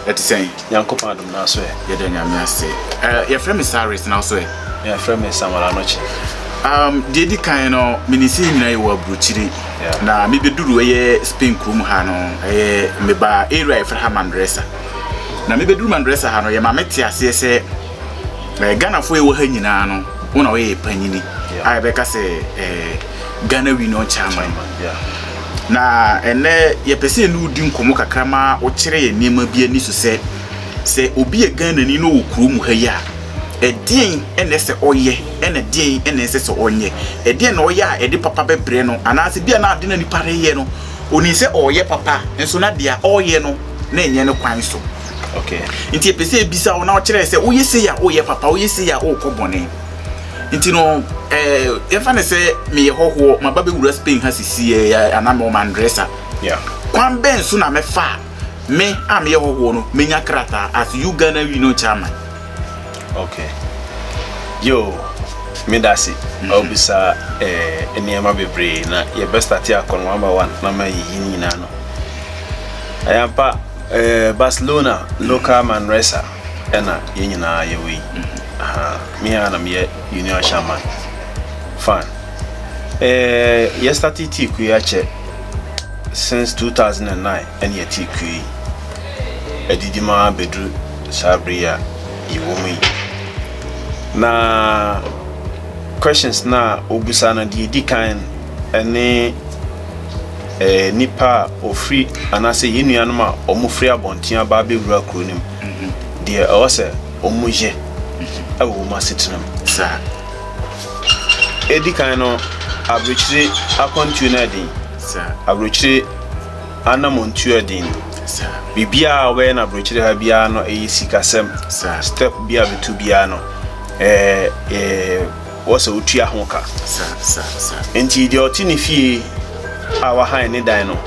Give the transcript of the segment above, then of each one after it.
Eti say Nyankopon adom na so ye de nyame ase. Your friend is Saris now so your friend is Samuel Anochi. Dedi kan no minisi nyina ye wa bruchiri na me beduru ye Spain krum ha no me ba area e fra Mandresa na me beduru Mandresa ha no ye ma meti ase se Ghana fo e wo ha nyina no wona wo ye panyini ai be ka se Ghana wi no chairman na ene ye pese nu di nkomo kakrama wo kire ye niema bia ni so se obi e Ghana ni no wo krum ha ya edien ene se oye ene dien ene se onye edien no ya edi papa bebre no anase bia na ade na ni pare ye no oni se oye papa enso na dia oye no na enye ne kwan so okay nti epese ebisa wo na wo kire se oye se ya oye papa oye se ya o kobone nti no efa ne se me ye hoho maba be wura Spain ha sisi ya anamo Mandresa kwan ben so na mefa me am ye hoho no menya krata as you Ghana we no chairman. Okay. Yo, me dasi. Obisa eniema bebre na ye best atia kon number 1 na ma yini na no. Ayampa Barcelona local Manresa ena yenyina ye wi. Me ana me Union Shaman. Fine. Ye started TQ yache since 2009 and ye TQ. Edidima bedru sabria iwomi. Na questions na obusa na di kan ene nipa ofri anase yenuanom a omufri abontia ba be wura kronim de ose omuje awu masetinam sa edi kan no abrochire akontu na din sa abrochire anamontu adin sa bibia we na abrochire ha bia no sikasem sa step bia betu bia no wasa utua hoka sa enti de otini fie awa han ne dan no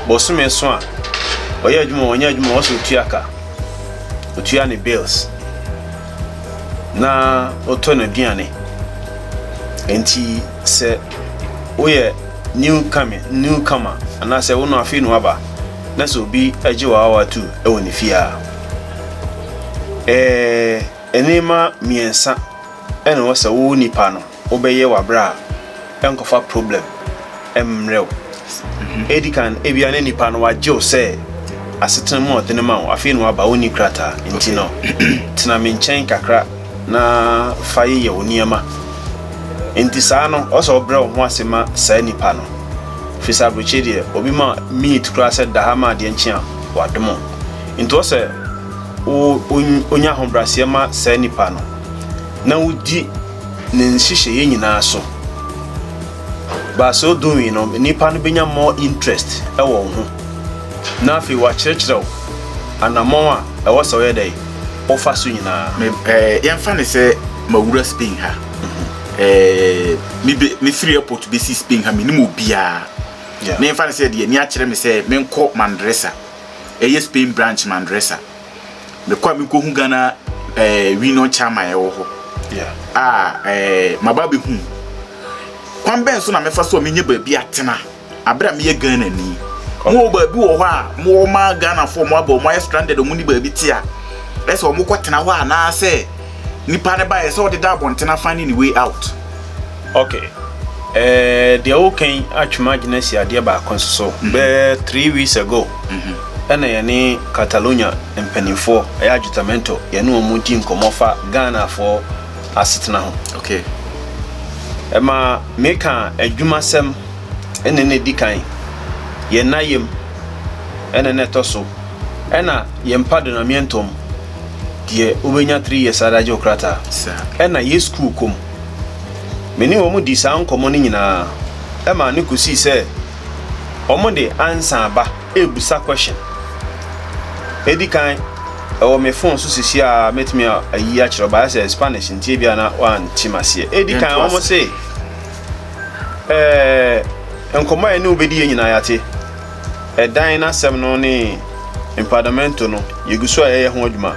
bosume so a oye adwuma wonya adwuma wasa utua ka utua ne bills na oto na duane enti se oye newcomer ana se wono afi no aba na so bi agiwa awa tu woni fie a enema miensa ene wasa wo nipa no obeye wabra enkofa problem emrew edikan ebia ne nipa no waje se asetena mu odenema wo afi no aba woni krata nti no tena menchen kakra na faye ye woniema nti saa no oso obra ho asema saa nipa no fisa brochedie obi ma meet kra se da ha ma de nchia wadomo nti wo se onya hombrasia ma saa nipa no na udi ne nhihye ye nyina so ba so doing no nipa no benya more interest e wo ho na afi wa kyerɛkyerɛw anamon a e wo so ye dai ofa so nyina yemfa ne se mawura Spain ha me free airport be si Spain ha minimum bia na yemfa ne se de ni a kyerɛ me se menko Mandresa Spain branch Mandresa me kwa mi ko hu Ghana we no chama e wo ho mababe hu kwan ben so na mefa so menye baabi atena abra me ye Ghana ni mo baabi wo ho a mo ma Ghana fo mo aba mo stranded mo ni baabi tia ese o mo kwatena ho a na se nipa ne ba ye so de da bontena finding the way out. Okay. The okay atwuma ginasi ade ba konso be 3 weeks ago ena yene Catalonia empanifo aya ajutamento yene omudi nkomofa Ghana for asetena ho. Okay. Ema meka adwumasem ene ne dikan ye nayem ene ne toso ena ye mpado na mientom die obenya 3 years adaje okrata ena ye school kom meni omu di sa nkomo ni nyina ema ne kusi se omu de answer ba ebusa question edikan o me phone so sisi a metimi ayi a kiro ba say Spanish ntie bia na wan timase edikan omu say nkomo ene obedi nyina yate dan na sem no ne empadamento no yeguso aye ho adwuma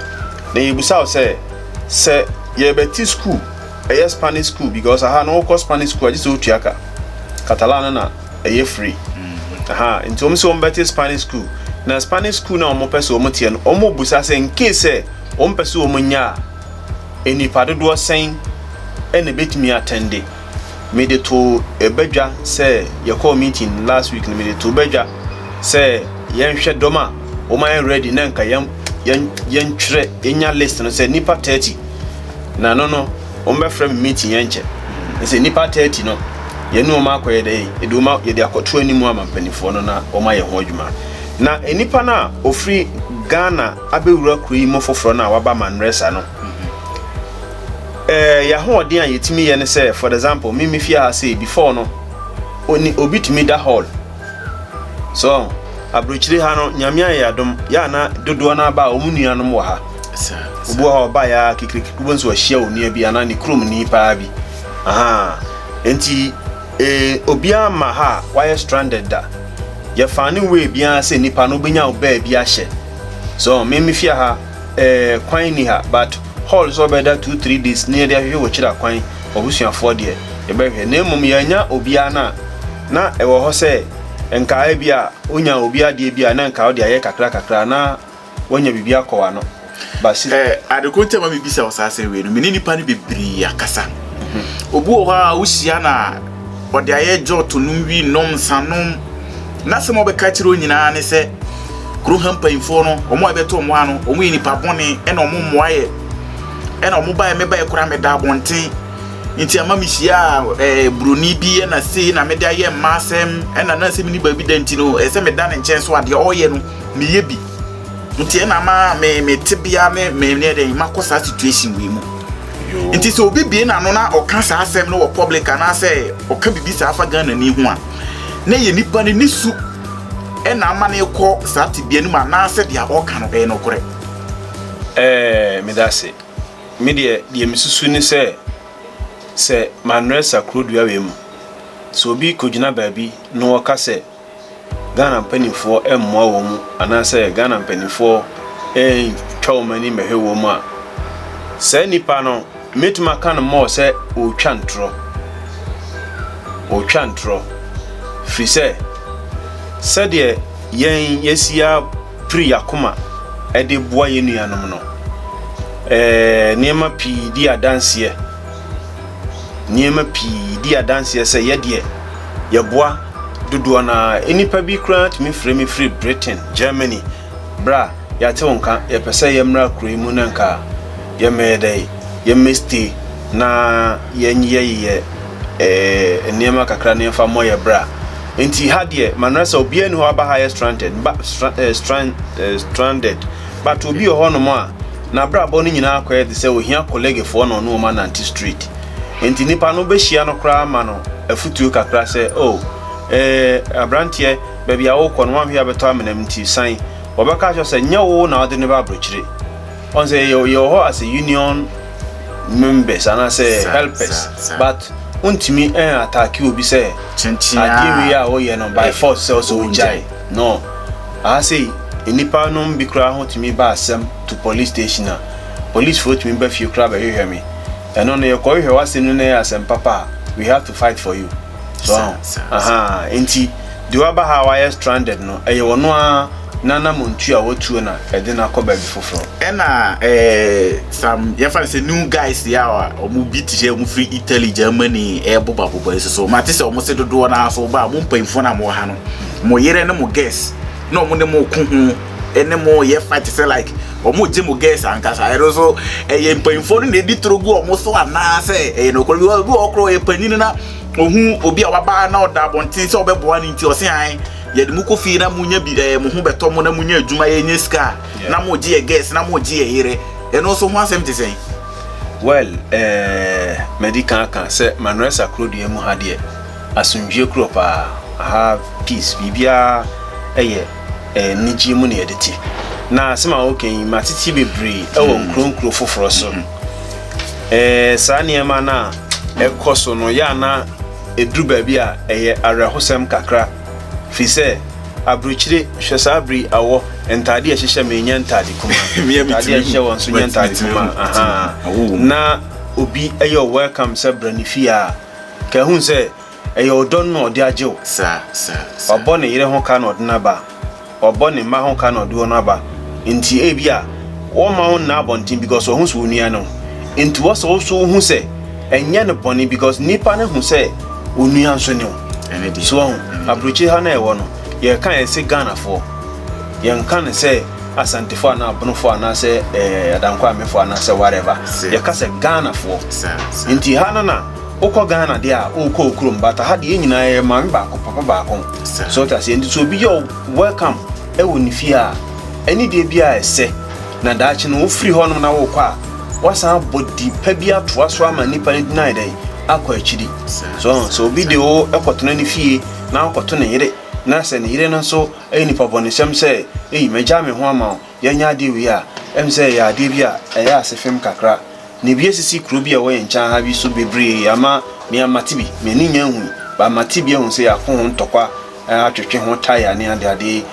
na yebusa o se ye beti school Spanish school because I had no course Spanish school just utuaka Catalan na free into so beti Spanish school na Spanish school na omo pese omo tie no omo busa se in case omo pese omo nya enipa dodo sen ene betimi attend me de to ebadwa say your call meeting last week me de to bedwa say yen hwe doma o man ready na nka yen twere enya list no say nipa 30 na no o me frame meeting yen che say nipa 30 no ye no ma akoye dey eduma ye de akoto animu amampanifo no na o ma ye ho adwuma na enipa na ofri Ghana abewura kuri mo foforo na waba Manresa no ya ho odi an yetimi ye ne say for example me fia say before no oni obitimi da hall so abrochiri ha no nyamia ya dom ya na dodo na ba omunua no mo ha obo ha ba ya kikiriki kubonso ahia oni bia na ne krom ni pa bi aha enti obia ma ha why stranded da ya fani we bia say nipa no benya oba bia hye so me fia ha kwan ni ha but hall so beda 2-3 days near there we chira kwan obusuafo de e be hwe na emum ya nya obia na ewo ho say enka bia onya obia de bia na enka o de aye kakra na wonya bibia kowa no basi adekonte ma bibisa osase we no meni nipa ni bebri akasa obu o ha usia na o de aye joto numwi nom sanom na se mo be ka chiro nyina ne se kru hampa info no omo abeto omo ano omo nipa bone e na omo moaye ena omo ba me ba ekura me da bonten nti ama mi hia broni bi na sei na me da ye masem ena na se mi ni ba bi danti no se me da ne nchen so ade oye no me ye bi nti ena ma me tibia me ne dey makosa situation we mu nti so obi bi na no na oka sa asem no wo public na say oka bibi sa afa Ghana ni hu a na ye nipa ne nisu ena ama ne ko sa tibia ni ma na se dia oka no be no kore me da se media die misusu ni se Manresa krodua we mu so obi kogina baabi no waka se Ghana mpanifo emmoa wo mu ana se Ghana mpanifo twawmani mehwe wo mu a se nipa no metuma kan mo se o twantro free se de yen yesia pri yakoma e de boa yenuanom no niema pi di adanse se yede ye boa dodo na enipa bi kra timi free Britain Germany bra ya te wonka ye pese ye mra kro mu na nka ye mede ye mesti na ye nye niema kakra ne fa moye bra enti hadie Manresa obi eni ho aba high stranded but obi ho no mo a na bra bo ni nyina akwa de se ohia colleague fo no no man anti street enti nipa no be hia no kra ma no afutuo kakra se abrantie baby a wo ko no ahwe abeto amenam nti san obeka cho se nya wo na ode ne ba brochire on say yo ho as a union members and say helpers but untimi attack obi say agiwe ya wo ye no by force so ujai no I say enipa no bi kra ho timi ba asem to police station police for timi ba fie kra ba hear me and on your call here was in asem papa we have to fight for you so enti duaba how I stranded no e wo no a nana montu a wotu na e de na koba bi foforo ena some you find say new guys ya omu bitije omu free Italy Germany e boba so mate se omu se dodo na so ba mo mpamfo na mo ha no mo yere na mo guess no mo ne mo kuhu ene mo ye fight say like omu je mo guess ankasa ero so ye mpamfo no di trogu omu so ana say no ko bi okro e panini na ohun obi a waba na oda bontin se obeboa ni nti o se an ye mu ko fi na munya bi mu hu beto mo na munya adwuma ye nyeska na mo je guess na mo je yere eno so ho asem te sen well medical kan say Manresa krodua mu ha de asunjie kropa ha peace bibia niji mu ne yedeti na sema oken matiti bebre ewo nkronkro foforo so sa niema na ekoso no ya na edruba bi a arahosem kakra fi se abruchire hwesabri awo entade a hyehye menya ntade kuma entade a hyehye won so nya ntade kuma na obi welcome se branifia ka hu se odon no de ajew sa obone yire ho ka no odna ba obone ma ho ka no do no aba nti ebia wo ma ho na abontin because wo hu so onua no nti wo so hu se enye ne boni because nipa ne hu se onua nso ne so abrochi ha na e wo no ye kan e se Ghana for ye kan se asantefo na abonofo ana se adankwa amefo ana se whatever ye ka se Ghana for nti ha na ukọ Ghana dia ukọ okurum bata ha de nyina ye man ba ko papa ba ko so ta se ndi so bi yo welcome e woni fi a eni de bia ese na daachi no free honom na wo kwa wasa body pa bia to aso ama nipa ni deny dai akọ achidi so bi de o ekoto na ni fie na akoto ne yire na se ne yire no so e nipa bone sem se e meja me ho ama ya nya de wi a em se ya de bia e ya asefem kakra ne bia sisi kuro bia wo yenchan ha bi so bebre ama me amati bi me ni nya hu ba amati bia hu se ya ko ntokwa atwetwe ho tire ne ade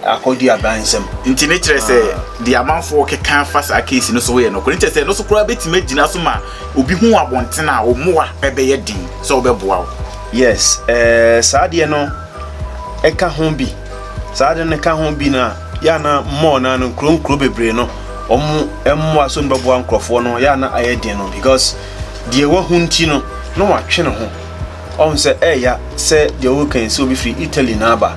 akodi abansem nti ne kire se di amanfo kekan fast case no so we no ko nti se no so kura betima gina so ma obi hu abontena omoa bebe ye din so obeboa yes saade no eka ho bi saade no ka ho bi na ya na mo na no kro bebre no emmo aso mbabo ankrofo no ya na ayedin no because die wa hunti no no watwe ne ho on se ya se de wo kan se obi free Italy na aba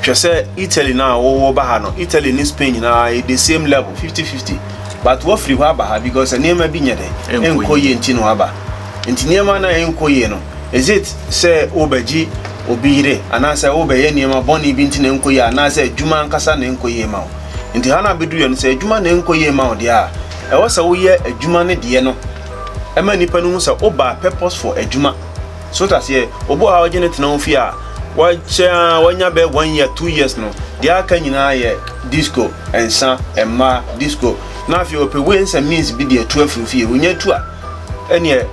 hwe se Italy na wo ba ha no Italy ni Spain na the same level 50-50 but wo free ho aba ha because niema bi nyede enkoye nti no aba nti niema na enkoye no is it se obaji obire anase obaye niema boni bi nti na enkoye anase adwuma ankasa na enkoye ma nti hana bedu ye no se adwuma na enkoye ma o de a e wo se wo ye adwuma ne de no e ma nipa no se oba purpose for adwuma so that say obo ha wagene tena ofi a wanya be 1 year 2 years no dia aka nyina ye disco ensa emma disco na afi ope we nsa means bi de 12 fi wonya tu a ene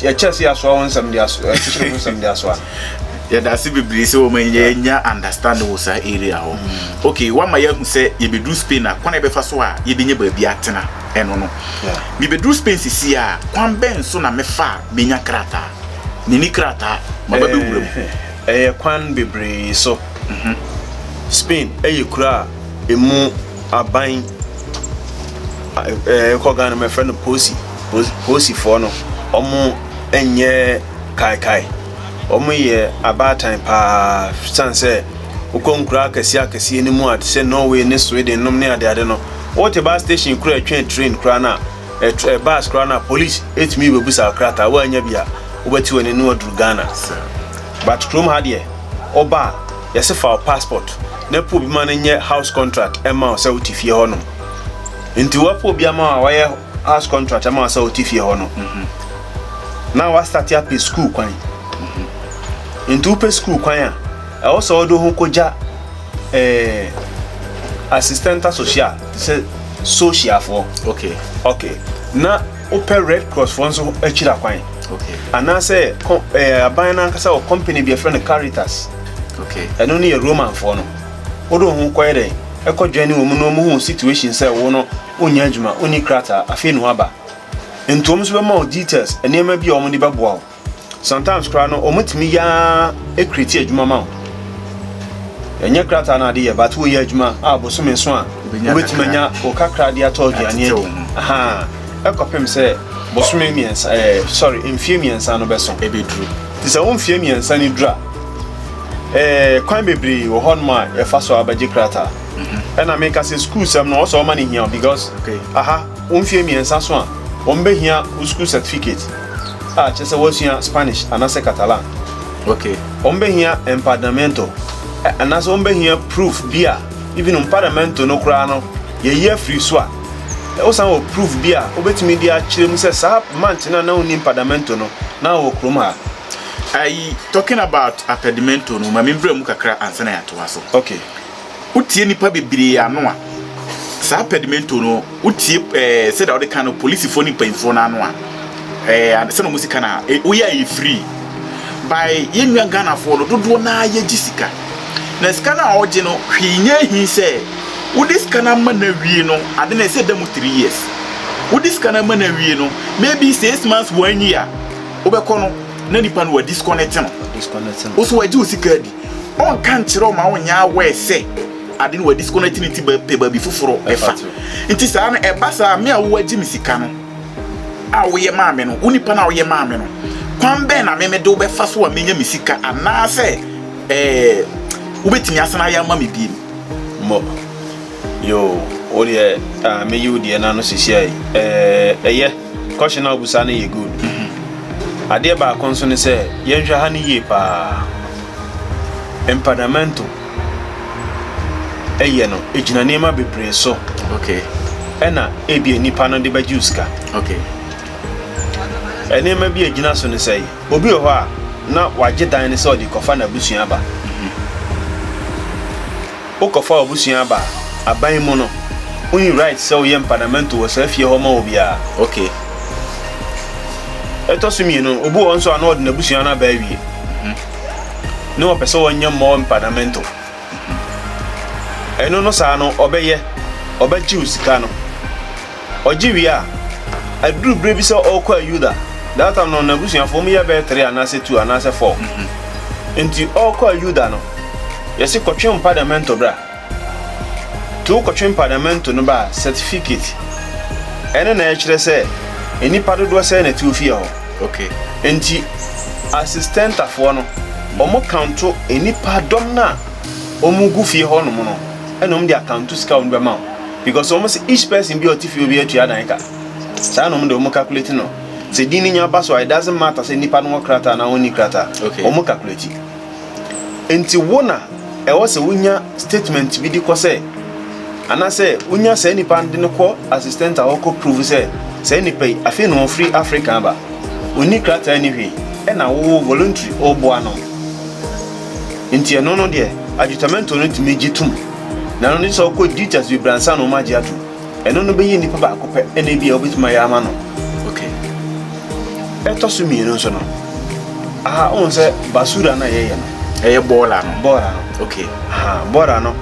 ya chese aso won sam dia aso chese won sam dia aso ya da si bibiri se o manya nya understand wo sa area ho okay wa ma ya hu se ye be do Spain na kwana be fa so a ye be nya ba bi atena eno no bi be do Spain sisi a kwan ben so na me fa be nya krata nini krata maba be wuram kwan bebre so Spain kura emu aban ko Ghana my friend Posi for no omo enye kai omo ye abatan pa sanse ukonkura akasi ni mu at se Norway ne Sweden nom ne ade no what bus station kura train kura na bus kura na police etimi bebusa krata wa anya bia ubati woni no adru Ghana but from hadie oba yesi for passport na po bi man nye house contract ema o sauti fie hono nti wapo bi ama wa ye house contract ema o sauti fie hono na wa start up school kwan nti upe school kwan a e o so do ho koja assistant social social for okay na upe Red Cross for so achira kwan okay anase aban na nkasa o company be friend Caritas okay eno ne Roman for no odo hu kwere ekodwane wo mu no mu hu situation say wo no onya adwuma oni krata afi no aba ntom so be ma details enema bi o mo di beboa sometimes kra no o mutimi ya ekriti adwuma ma enya krata na de ye but wo ya adwuma abosome so a obetimanya o kakra de atodi ane aha ekopem say bosome miensa sorry mfie miensa no beso ebedru ti se won fie miensa ni dra kwan bebre wo hon ma e fa so abaji krata na make us school sem no so many here because aha won fie miensa so a won be here school certificate chese was here Spanish anase Catalan won be here empadamento anase won be here proof bia even empadamento no kra no ye year free so a osan o proof bia obetimi dia kirem se sa month na uni empadamento no na wo kroma talking about impedimento no ma membre mu kakra ansana ya to aso utie nipa bebiri ano a sa impedimento no utie said all the kind of police phone painful na ano a and se no musika na we are free by yenwa Ghana for dodo na ye gisika na sika na oje no hwinye hi se udisika na ma na wie no ade na se dem 3 years udisika na ma na wie no maybe 6 months 1 year obekono na nipa no disconnect no oso waji usika di on kan kire o ma wonya awe se ade no wa disconnecting pe ba bi foforo efa nti saa na eba saa me a wo agi misika no a wo ye maame no unipa na wo ye maame no kwan be na me de wo be fa so wa menya misika ana se ubetimi asana ya ma me bi mo yo ode me you de na no sisi eye question na obusa na ye good ade ba konso ne se yenhwa ha ne ye pa empadamento eye no ejina nema bebre so okay ena ebie nipa no de ba juiska okay enema bi ejina so ne sei obi ho a na wagye dan ne se odi kofa na busua ba o kofa obusua ba aban mu no uni right so ye empadamento wo sa fie ho ma obi a okay eto sumi no obi won so ana odi na busua na ba wie no pese wonye mo empadamento eno no sa no obeye obaji usika no ojiwi a aduru brebi so okwa yuda that time no na busua fo mu ye be 3 anase 2 anase 4 enti okwa yuda no yesi kotwe empadamento bra tu kotwe empadamento no ba certificate ene na e kire se enipa dodo se na tu fie ho okay enti assistant afo no omo counto enipa dom na omu gu fie ho no mo no enom dia account sika on be ma because almost each person be otifi obi atu adan ka sa no mo de omo calculate no se dini nya ba so it doesn't matter se nipa no krata na oni krata omo calculate enti wona e wo se wonya statement bi di ko se ana se wonya se nipa ndi no ko assistant a ko prove se nipa afi no free Africa ba oni krata anyway e na wo voluntary obo ano enti no no de adjutamento no timi gitum na no so ko details bi bransa no ma giatu eno no be yi nipa ba ko pe ene bia obituma ya ama no okay eto so mi no so no on se basura na ye no eye bola no okay bola no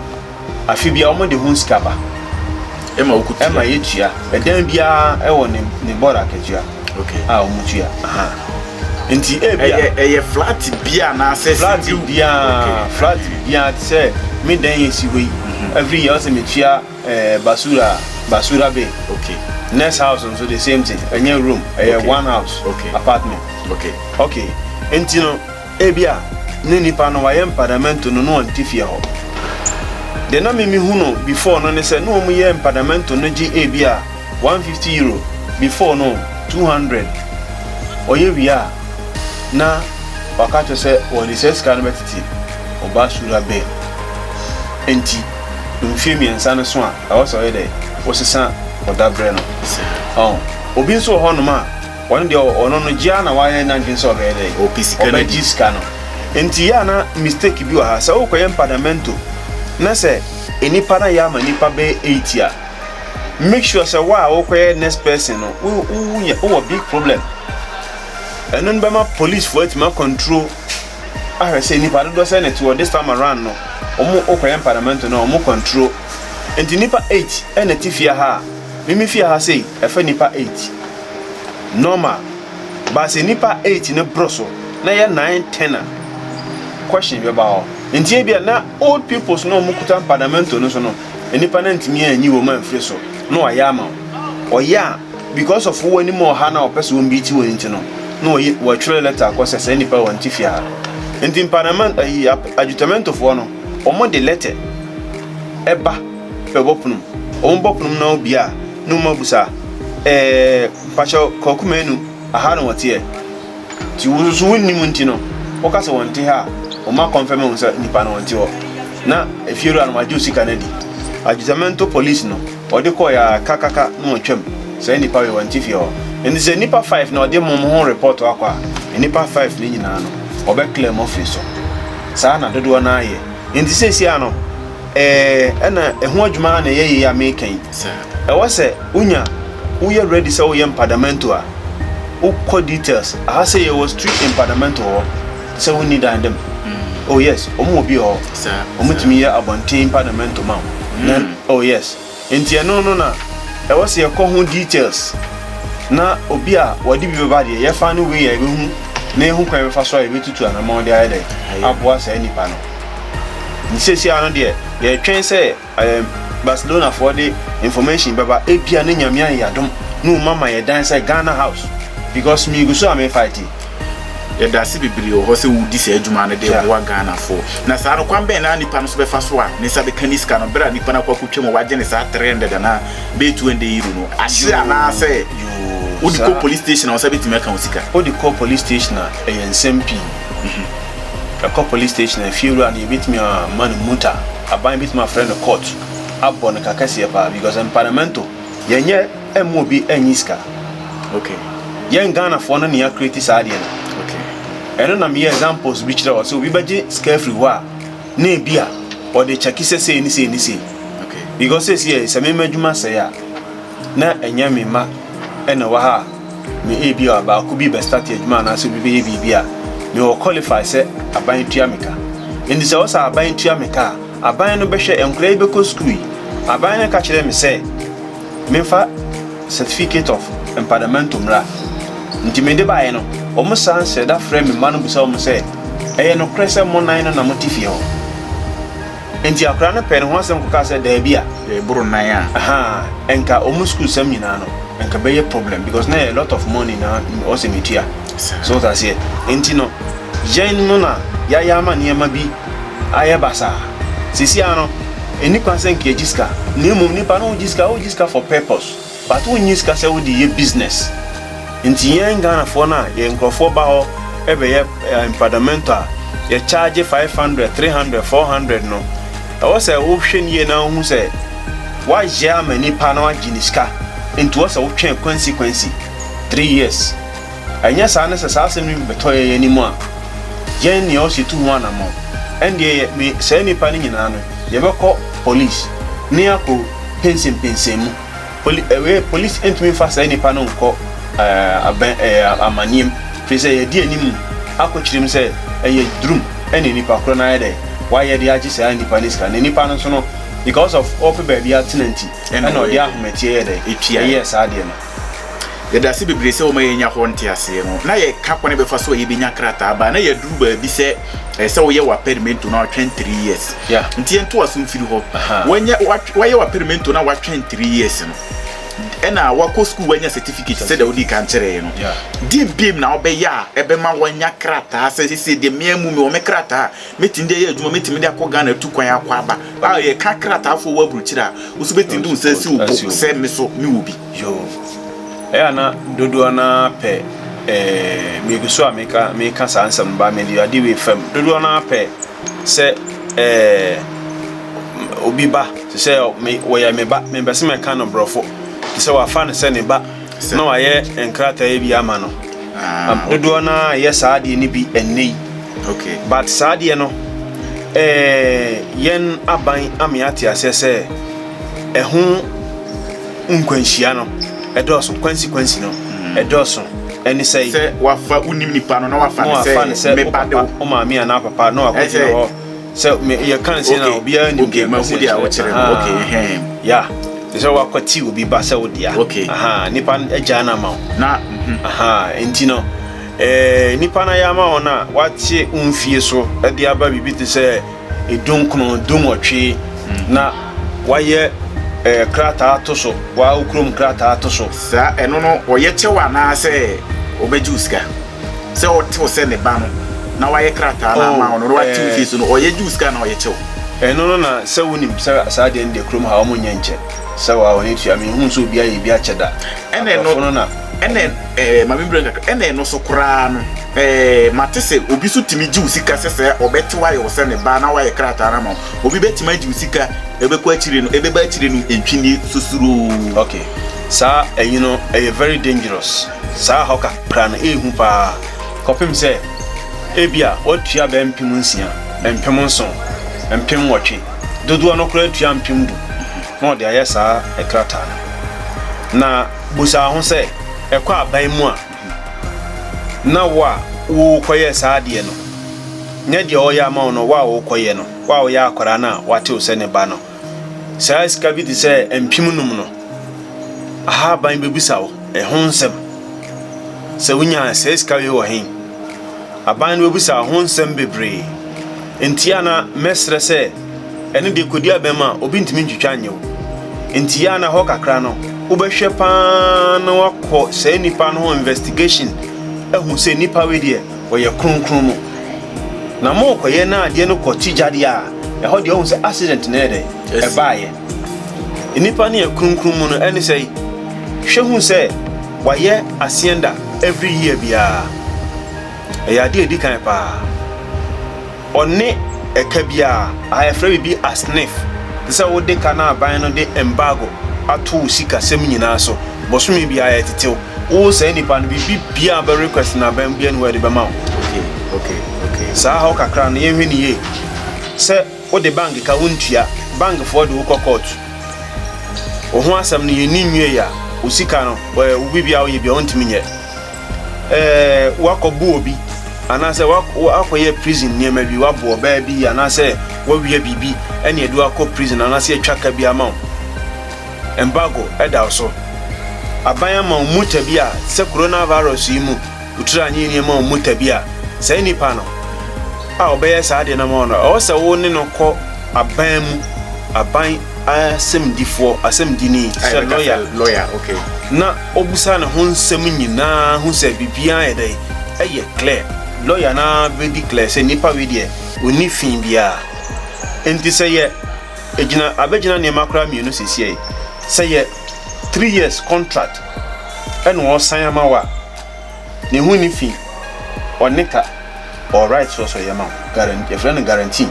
afi bia o mo de hun skaba ema okutu ema yetua edan bia e wo ne bola ketua okay o mutua enti eye flat bia na access flat bia say me dan yesi we every year say me tua basura be okay next house so the same thing any room one house apartment okay enti no bia ne nipa no wa empadamento no no antifie ho de na me hu no before no ne say no mu ye empadamento no gi bia 150 euro before no 200 oye bia na wakacho se woni se scan betiti obasura be enti mfimi ensa so a awoso yede wosesa odabre no obi nso ho no ma won de ono no gia na wa ye na ndin so be de opisika scan enti ya na mistake bi wa ha se wokoye empadamento na se enipa na ya ma nipa be 8 a make sure se wa wokoye next person no wo big problem and then bema police for it ma control I say nipa do say net this time around no omo okoye empadamento no omo control enti nipa 8 ene tifia ha mimi fia ha say efa nipa 8 normal ba say nipa 8 ne broso na ye 9 10 question be ba enti e bia na old peoples no omo kuta empadamento no so no nipa na ntimi anyi wo man free so no aya ma oya because of wo ni mo ha na opeso won bi ti won nti no no we try letter ko se nipa won tifia enti empadamento adjutamento fo no omo de letter eba bopnum bopnum na obia no mabusa pacho kokumenu aha no wote ti wuzu wonni munti no okase wonte ha o ma confirm unsa nipa no wonte ho na efiero an majo sika na di adjutamento police no ode ko ya kakaka no twam say nipa we wonte fi ho and say nipa 5 na ode mom ho report akwa nipa 5 ni nyina no obe claim office sa na dodo na aye enti sesi ano ena ehu adwuma na ye ya mekan wo se unya uye ready say wo ye empadamento a ukọ details aha say you was street empadamento ho say we need them oh yes omo obi ho omutimi ye abonte empadamento ma oh yes enti eno no na wo se ye kọ hu details na obi a wadi bi beba de ye fa no we ye be hu na ehu kwan be fa so ye betutu ana ma de aye de aboa say nipa no nsesi ano de ye twen say Barcelona for the information baba ebia ne nyamia yadom no mama ye dan say Ghana house because me go so am fighting ye da se bibiri o ho se wudi se adwuma ne de wo Ghana for na sa no kwan ben na nipa no so be fa so a ne sa be kaniska no bra nipa na kwa kutwem waje ne sa 300 na be 200 euro no ase ana say odi ko police station o sa be timeka osika odi ko police station a ensmp a ko police station a few and you beat me a man muta a buy beat my friend a court abon kakasi pa because in parliamento yenye emobi enyiska okay yen Ghana for no near create sade no okay eno na me examples bi kire so bi baje scarefree wa na bia or the check say ni okay because say here se me madwuma say a na enya me ma ena wa ha me ebia ba ku bi be start adwuma na so bi be bia me o qualify say aban tuameka ndi se o sa aban tuameka aban no be hwe enkura be ko school aban na ka kire me say me fa certificate of empowerment umra nti me de bae no omo san se da frame me manu bisa omo say eye no krese mo nan no na motifie ho nti akra na pe ne ho asem ko ka say da bia e buru nan a aha enka omo school sam nyina no enka be problem because na a lot of money na o se metua so that's it nti no yen no na ya ma ne ma bi aye basa sisi ano eni kwansen ke jiska ne mum ni pa no jiska for purpose but when jiska say we dey business nti yen Ghana for na ye nkrofo ba ho ebe ye empowerment ye charge 500 300 400 no I was say wo hwe nie na hu say wa ja mani pa na aginiska nti wo say wo twen consequence 3 years anya sa na sa asem ni betoye ye ni mu a yen ni o si tu ho na mo ende me say ni pa ni nyina no ye be ko police ni akọ pensim mu police entumi fa say ni pa no nko amanim pese ye di anim akochirim se eye drum ene nipa kro na yede why ye di agi se nipa niska ne nipa no so no because of all people be atenanti ene o di ahometi yede yes ade no ye da se bebre se o ma yenya ho nte ase no na ye ka kwane be fa so ye benya krata ba na ye duru ba bi se se wo ye wa permit na 23 years nti ento asum firi ho wanya wa ye wa permit na wa 23 years no ena wako school wanya certificate said that odi kan kire no di bim na obeya ebe ma wanya krata se de miamu me o me krata metinde ye adwuma metime de akọ Ghana tu kwan akọ aba ba ye ka krata afọ wabru kira usu betinde un se si ubo se me so mi obi yo na dodo na pe me guso ameka sa ansam ba me di ade we fam dodo na pe se obi ba se me wo ya me ba me bese me kan no brofo so wa fan se ne ba na wa ye enkrata e bi ama no dodo na ye saade ni bi ennei okay but saade no yen aban amiati asese ho nkwanhia no edoso consequence no edoso eni say wa fa unim nipa no na wa fa ne se me bade o ma mi ana papa no akoti ho se me ye kan se na obi a ni okay ma hudi a wo kire okay yeah so wa kwati obi ba se odia aha nipa agya na ma na aha enti no nipa na ya ma ona watie umfie so de aba bibi te se edunkuno dumotwe na waye krata atoso wa ukrum krata atoso sa eno no oye chewa na se obejuska se o te o se ne ba no na waye krata na ma ono wa ti fi so no oye juska na oye chew eno no na se wonim sa de ndie krum ha o munye nche se wa woni tu ami hu so bia ye bia cheda ene no na ene ma mi brenga ene no so kura no matese obi so timi ji usika sese obeti waye o se ne ba na waye krata na ma obi beti ma ji usika ebe kwa chire no ebe ba chire no entwini susuru okay sa you know very dangerous sa hoka kran ehu pa kopim se ebia otua ba mpim nsia mpim nso mpim wotwe dodo no kura tua mpim du no de ayesa ekrata na busa ho se ekwa aban mu a na wa wo koye saade no nya de oya ma no wa wo koye no wa wo ya akora na wate o se ne ba no sa ska bi de se empim num no aha ban bebusa wo ho nsem se wunya se ska wi wo hin aban bebusa ho nsem bebre entia na mesre se ene de kodi abema obi ntimi ntwitwa nyew enti ya na ho kakra no wobɛhwɛ pa na wakɔ sɛ nipa no ho investigation ehu sɛ nipa we de wɔyɛ kronkron no na mo kɔyɛ na ade no kɔti gyade a ɛhɔ de ohun sɛ accident na ɛdɛ ɛbaaye nipa ne yɛ kronkron mu no ɛne sɛ hwɛ hu sɛ wɔyɛ asienda every year bia ɛyɛ ade edi kan pa ɔne ɛka bia ayɛfrɛ bi asnif sɛ wode kana aban no de embargo ato sika sem nyina so bosome bia ayɛ tetew wo sɛ nipa no bi bia ba request na ban bia no wede ba ma okay saa ha kakra no yɛhwɛ ne ye sɛ wode bank ka wontua bank for de wo court wo ho asɛm no yɛ ni nwie ya wo sika no wo bibia wo yɛ bia wontimi nyɛ wakɔbu obi anase wakoye prison niema bi wabo ba bi anase wawie bibi ene edu akɔ prison anase atwaka bi ama embargo eda so aban ama muta bi a se coronavirus yi mu utura anyi niema muta bi a sai nipa no a obeye sa de na ma no o se wo ne no kɔ aban mu aban asɛmdifo asɛmdini sɛ lawyer okay na obusa ne ho nsɛm nyinaa ho sɛ bibia ɛdɛ ɛyɛ clear lawyer na be declare say nipa we de oni fin bia enti say ye ejina abegina ne makra mienu sesie say ye 3 years contract and wo san ama wa ne hu ni fin onika all right so yema guarantee friend guarantee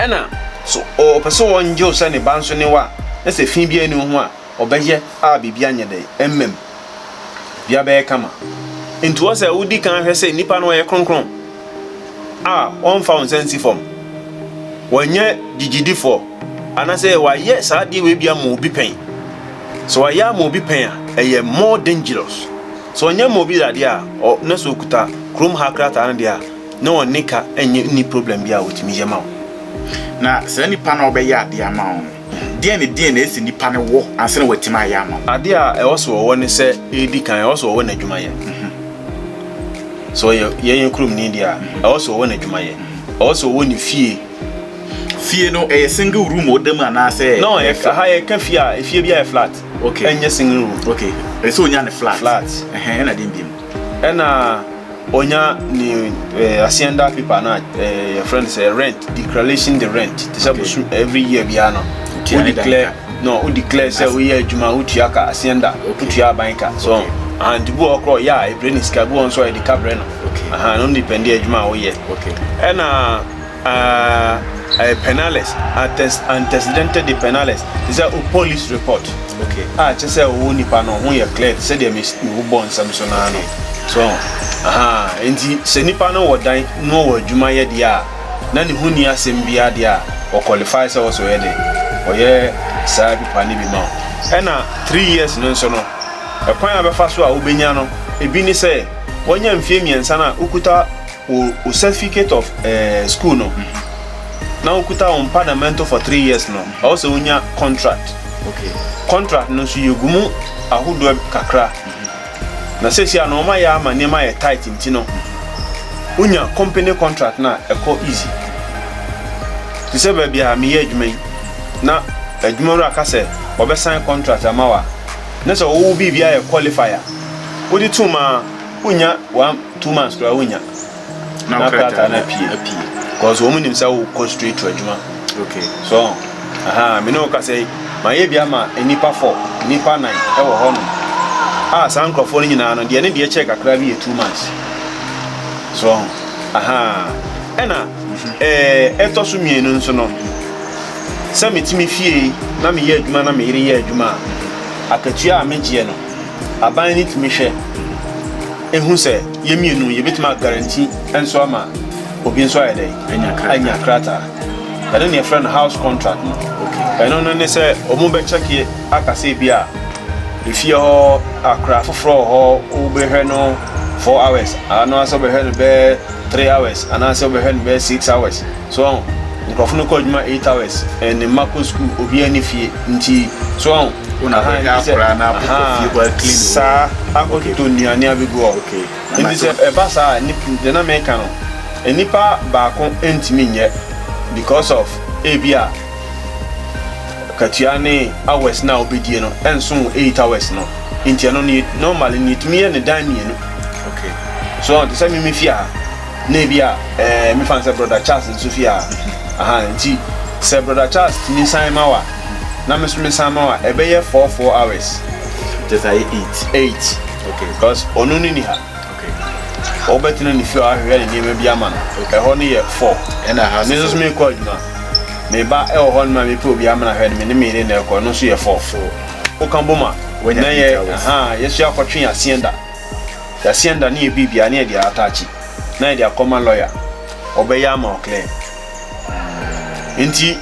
ena so o person won je o say ne banso ne wa na say fin bia ni ho a obeye a bibia nya de bia be kama into was a woody can have say nipa no ye kronkron on found sense form wonye gigidi for ana say wa yes ade we bia mo bi pen so ya mo bi pen a more dangerous so onye mo bi ade a na so kuta krom hakrata na dia na onika enye ni problem bia wotimi yema na se nipa na obeya ade ama o die na esi nipa ne wo anse na watima ya ama ade a e wo so wo ne se edi kan e wo so wo na dwuma ye so ye krum ni dia also won adwuma ye also won fie no a single room odam ana say no e ha ye ka fie bia e flat okay enye single room okay so onya ne flat na dem bim ena onya ni hacienda people na your friend say rent declaration the rent every year bia no we declare say we adwuma utuaka hacienda utua banka so and bu okro ya e brain iska bu on so e di cabre no no depend adwuma wo ye ena penales antecedent de penales is a police report che say wo nipa no ho ye clear say dem wo bon samso na no so enti se nipa no wo dan no wo adwuma ye dia na ni huni asem bia dia o qualify say wo so ye de o ye sa bi pani bi ma ena 3 years no so no ekwan abefa so a obenya no ebi ni say wonya mfie miensa na ukuta o certificate of school no na ukuta on parliament for 3 years no also wonya contract contract no so yegumu ahodo kakra na sesi a no ma ya ama ne ma ye tight ntino wonya company contract na eko easy tisebe bia me ye adwuma na adwuma ro aka se obe sign contract amawa na so wo bibia ye qualifier wodi tuma wonya 2 months kra wonya na kata na pie cause wo munim say wo concentrate to adwuma so me no ka say ma ye bia ma enipa 4 enipa 9 e wo ho no sankrofo ni nyina no de ne de check akra bi 2 months so ena eto so mienu nso no se metimi fie na me ye adwuma na me yire ye adwuma akatua amegie no aban ni timi hwe ehu se ye mienu ye betima guarantee enso ama obi nso ayede anya krata ade ne friend house contract no eno no ne se omo be check ye akase bia ifie ho akra foforo ho obehwe no 4 hours ano aso behwe be 3 hours ana aso behwe be 6 hours so nkrofo no koduma 8 hours en mako school obi ani fie nti so una akra na fie kwa clean sa akoto nuane abego nti se ebasa ni de na meka no enipa ba ko entimi nye because of ebia katua ne hours na obedie no enso 8 hours no ntia no ni normally ni tumi ye ne dan mienu okay so to say me fia na ebia me fan say brother Charles nso fia aha nti say brother Charles timi san ma wa na me san ma wa ebe ye 4 hours just 8 okay because onu ni ha okay obetina ni fia ahwe ni me bia ma no ho ne ye 4 and I have me so me call you me ba e ho no me pro bia ma na hwe me ne me na ko no so ye 4 o kan boma na ye aha yesu akotwe asienda ni bibia na dia atachi na dia common lawyer obeya ma okle nti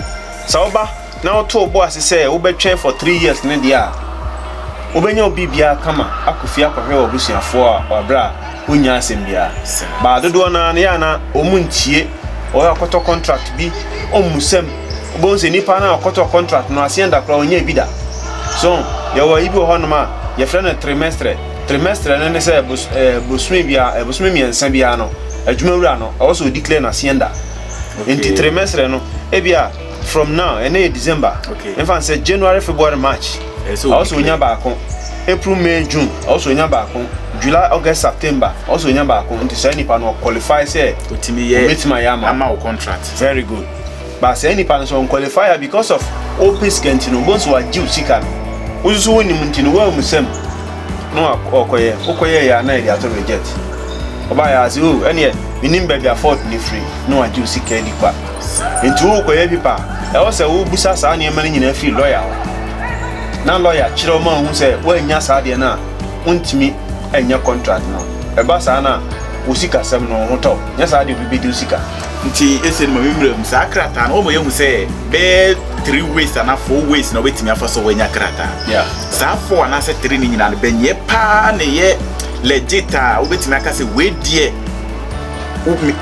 saoba na oto bo asese obetwen for 3 years ne dia obenya obibia kama akofia kwahwe obusuafo a wabra unya asembia ba dodo na ya na omuntie o akoto contract bi omusem bonse nipa na akoto contract no asienda kra onya bida so yawo ibi ho no ma ye frɛ trimestre ne se bosumi miensa bia no adwumawura no also declare na asienda in trimestre no ebia from now ene December in fact say January February March also nya baako April May June also nya baako July August September also nya baako nti say nipa no qualify say otimi ye ama contract very good but say nipa no so qualify because of opis kentino bonso wa jiu sika uzuzu woni muntino wa musem no okoye ya na dia to reject oba ya azu ene minim ba bia fort ni free no wa jiu sika di kwa nti okoye pipa e wo se wo busa sa na ema nyina free lawyer na lawyer chiro ma hu se wa nya sa de na untimi enya contract no e ba sa na wo sika sem no ho to nya sa de bi di sika nti ese no memre mu sa krata na o mo ye hu se be 3 ways and 4 ways na wetimi afa so wanya krata yeah sa 4 na se 3 ni nyina na benye pa na ye legit a wetimi aka se we die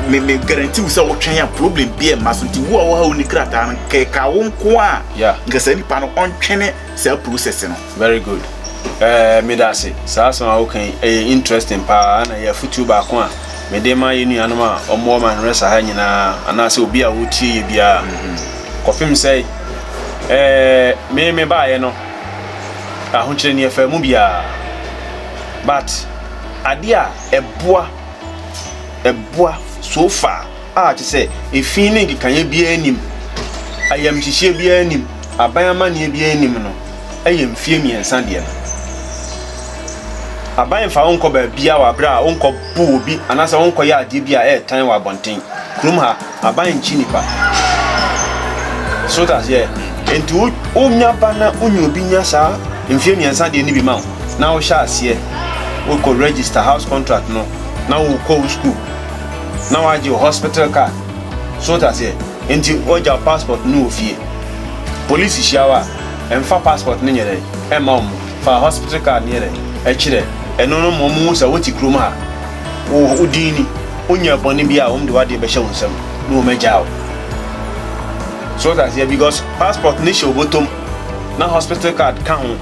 me guarantee you say wo twen ya problem bi e maso nti wo ha oni krata na ke ka wo nko a yeah ngasa ni pa no ontwene se process no very good me da say sa so a okay interesting pa na ya futu ba ko a me de ma yenu anoma omo man resa ha nyina ana se obi a wo tie bia kofim say me ba ye no ahunchire ni efa mu bia but adia eboa so far a ti say efin ni kanye bia anim ayam hihie bia anim aban ne bia anim no ayam fie miensa de no aban fa wonko ba bia wa bra wonko bu obi anasa wonko ya ade bia tan wa bonten krum ha aban chinipa so that yeah enti nya bana onyu obi nya sa mfie miensa de ni bi ma na wo sha ase wo ko register house contract no na wo ko school na wa je hospital card so that yeah enti o ja passport no ofie police shawa emfa passport ni nyere fa hospital card ni nyere kire eno no mo sa woti krum ha wo udini onya boni bia o mde wade be hye wonsam no megyawo so that yeah because passport ni show bottom na hospital card ka ho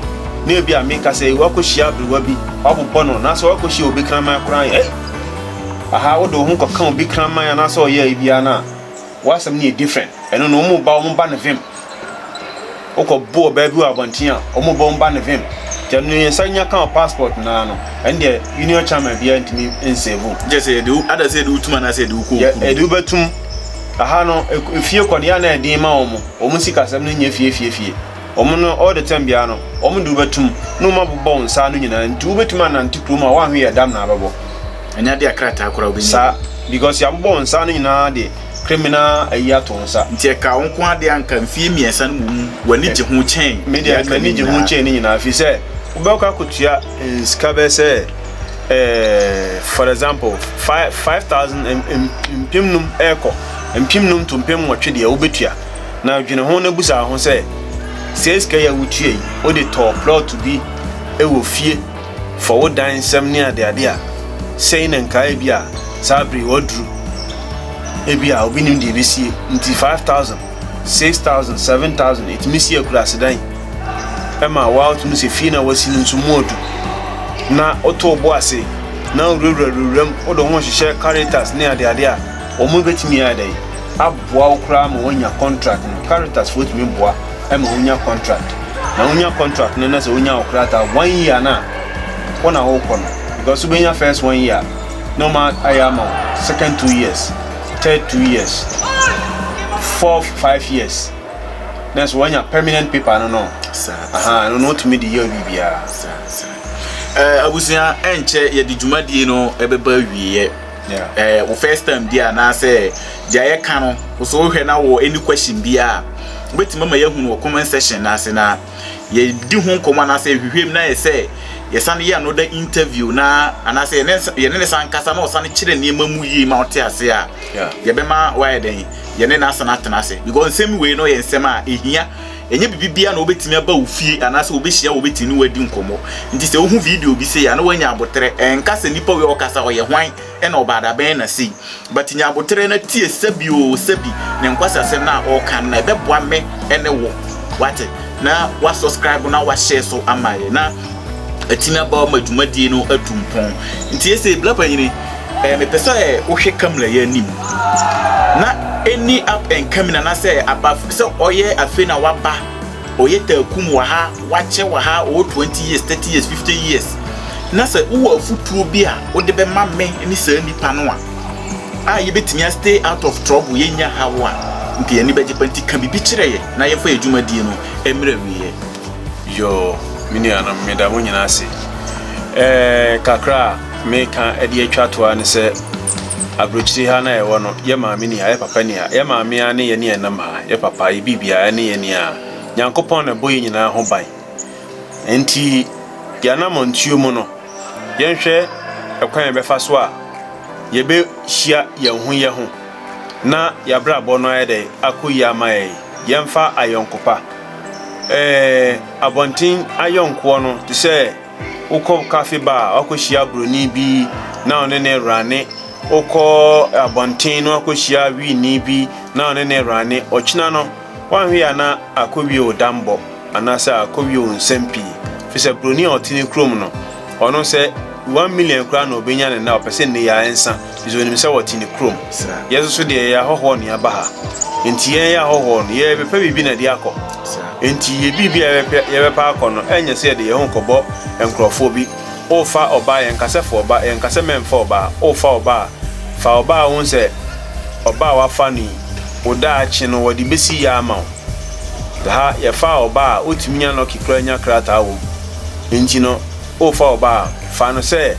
na bia make say wa ko hia briwa bi obobo no na so wa ko hia obi krama kran aha wo do ho ko kan obi krama na so ye bia na wasam ni different eno no mo ba na vim o ko bo ba bi wa bontia o mo ba mba na vim janu yensanya kan passport na no ende union chairman bia ntimi ensevu just say do other say do tuma na say do ko edu betum aha no efie kwode ya na edin ma omo sikasem no nya fie omo no all the time bia no omo du betum no mabobon nsa no nyina nti ubetum ananti kroma wa hwe yedam na ababo anya de akrata akora obi sa because ya bobon nsa no nyina de criminal ayato nsa nti ka wonko ade anka mfie miensa no mu wani je ho chen media mani je ho chen ni nyina fi se ubeka kutua skabe se for example 5000 impimnum eko impimnum to mpem wotwe de obetua na dwene ho na busa ho se seska ya wutue o de top plot to be ewo fie for wo dan sem ne ade ade a sei na nka bia sabri odru ebia obi nim de besie nti 5000 6000 7000 it misi akura sedan ema wa otu se fie na wasi nso modu na oto bo ase na rururam odo ho hye Caritas ne ade ade a omo betimi ade aboa okra ma wonya contract no Caritas for me boa e ma wonya contract na wonya contract no na se wonya okra ta 1 year na wona wo kono because we benya first 1 year no ma ayama second 2 years third 2 years fourth 5 years that's when you permanent paper no no to me the year bibia abusia enche ye di dwumadie no ebeba wiye wo first time dia na say dia ye ka no so hwe na wo any question bia wetin mama ye hunu wo comment section na say na ye di hu nkoma na say hwehwem na ye say ye san ye another interview na ana say ye ne san kasa na o san kire ne mamu yi ma ote ase a ye be ma wa den ye ne na san atena ase because same way no ye nsem a ehia enye bibibia na obetimi aba ofie ana say obehia obetini wadi nkomo nti se ohu video bi say ya na wanya abotere enkasa nipa we okasa o ye hwan e na obada ben na sei but nya abotere na tie sabi ne nkwasa se na o kan na beboa me ene wo wate na wa subscribe na wa share so amaye na atimi aba o madwumadie no atumpon nti ese blapa nyini me pesa o hwe kamla ya nim na any up and coming and I say above so oye afi na waba oye takum wa ha wache wa ha o 20 years 30 years 50 years na say wo afutuo bi a wo de be ma me ni sa nipa no a ye betimi stay out of trouble ye nya ha wa nti ani beje panti kan bi kire ye na ye fa adwumadie no emre wiye yo mini ana me da mo nyina ase kakra me kan edi atwa to an se abrochiri ha na ewo no ye maami ni ya papa ni ya ye maami a ne ye ne enam ha ye papa ye bibia ne ye ne a nyankopon na boye nyina ho ban enti ya na montuo mu no ye nhwe ekwan be fa so a ye be hia ye ho na ya bra bo no ye de akoyi amaye ye mfa ayonkopa abontin ayonko no ti se ukọ cafe bar akohia broni bi na one ne rane oko abontin no akohia wi ni bi na one ne rane ochina no wanwe ana akowi odambo anasa akowi onsempi fi se broni otini krom no ono se 1 million kra na obenya ne na opese ne ya ensa izo nim se wotini krom yeso so de ya hoho ne aba ha enti ya hoho no ye bepa bibi na de akọ enti ye bibi ye bepa akọ no enye se de ye ho kobo enkrofo bi ofa oba ye nkase fo oba ye nkase memfa oba ofa oba fa oba won se oba wa fa ni oda achi no wodi besi ya ama ha ye fa oba otimi nya no kikra nya krata wo enti no ofa oba fa no se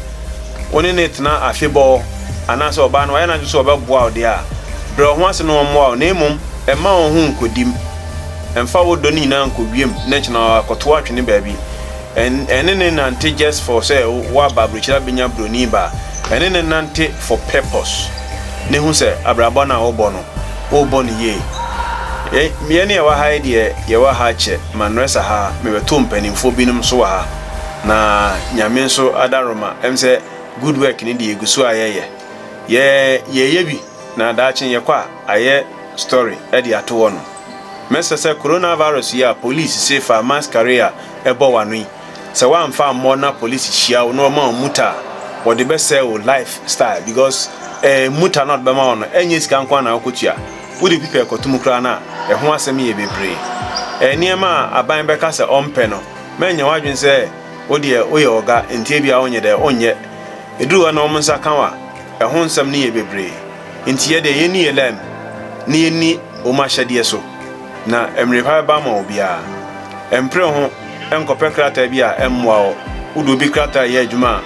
oni ne tena afebo anase oba no ya na so oba boa ode a bro ho ase no mo a na emum e ma ho nkodim emfa wo do ni na nkobiem na china akoto atwene baabi ene nante just for say wa babruchira benya broni ba ene nante for purpose ne hu se abrabo na obo no obo ni ye me ne wa ha de ye wa ha che manresa ha me beto mpanimfo binum so ha na nyame so adaroma emse good work ni de egusu ayeye ye bi na daachi ye kwa aye story e de ato wono mesese coronavirus ya police say for mass career ebo wanui se wan fa mo na police hia no ma muta wo de be say lifestyle because muta not be ma ono enye sika nkwa na akotua wo de pipe kotum kra na e ho asem ye bebre niema aban be ka se ompe no menye wadwen se wo de oye oga entie bia onye de onye eduru na omunsa kanwa e ho nsem ne ye bebre entie de ye ni elem ni ni o ma hyade so na emrepa ba ma obia empre ho enkope krata bia emwa o udo bi krata ye adwuma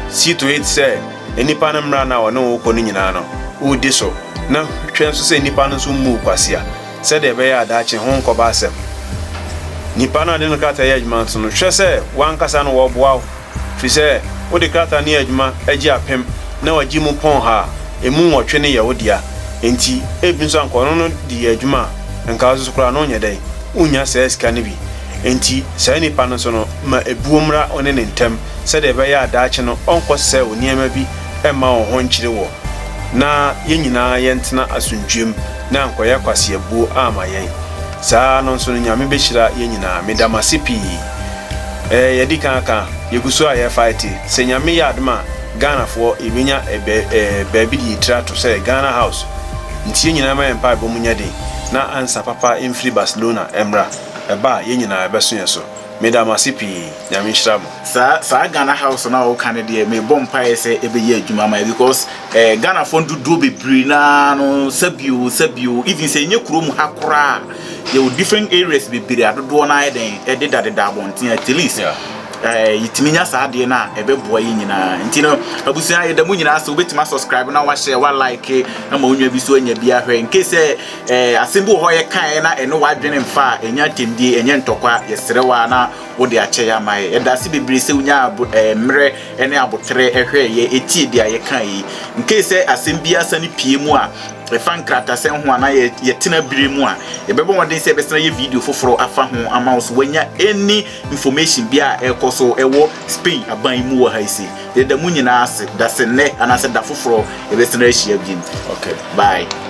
si to it say enipa na mra na wona wo ko ni nyina no udi so na twen so say enipa no so mu kwasia se de be ya daache ho nkoba asem nipa na de no krata ye adwuma so no hwe se wan kasa no wo boa fi se wo de krata ni adwuma agi apem na wagi mu pon ha emu wotwe ne ye wodia enti ebi so anko no di adwuma nka so kura no nya dai unya se ska ne bi enti sai ni pano so no ma ebuomra one ne ntem se de be ya daache no onko se oniema bi ema ho nkyire wo na yenyina yentena asundwem na ankoya kwase abuo ama yen saa no so nyame behira yenyina medamasipi yedika aka yeguso aye fight se nyame ya adma Ghana for ibinya baabi di trato say Ghana house nti nyina ma empa bo munya den na ansa papa emfiri Barcelona emra eba ye nyina ebeso yeso Madam Asipi, Yamishram. Sir, Ghana House now Canada may bomb pie say every year, Jumama, because Ghana fund to do be brina, no, Sabu, even say new Krum Hakura, there were different areas be buried. I don't want I then did that the Dabon, at least. Itiminya saade na ebeboa yi nyina ntino abusia ye damu nyina so betima subscribe na wa share wa like na ma onwa bi so anya bi ahwe nke se asembu ho ye kan na eno wa dwene mfa enya temdie enya ntokwa ye serewa na wode ache ya mai eda se bebiri se unya mre ene abotre ehwe ye eti dia ye kan yi nke se asembia sani pie mu a fan krata sen ho ana ye tena bire mu a ye bebo wode se besena ye video foforo afa ho ama so wanya any information bia ekoso ewo Spain aban mu wa haisi ye da mu nyina ase da se ne ana se da foforo ye besena ahia bi. Okay, bye.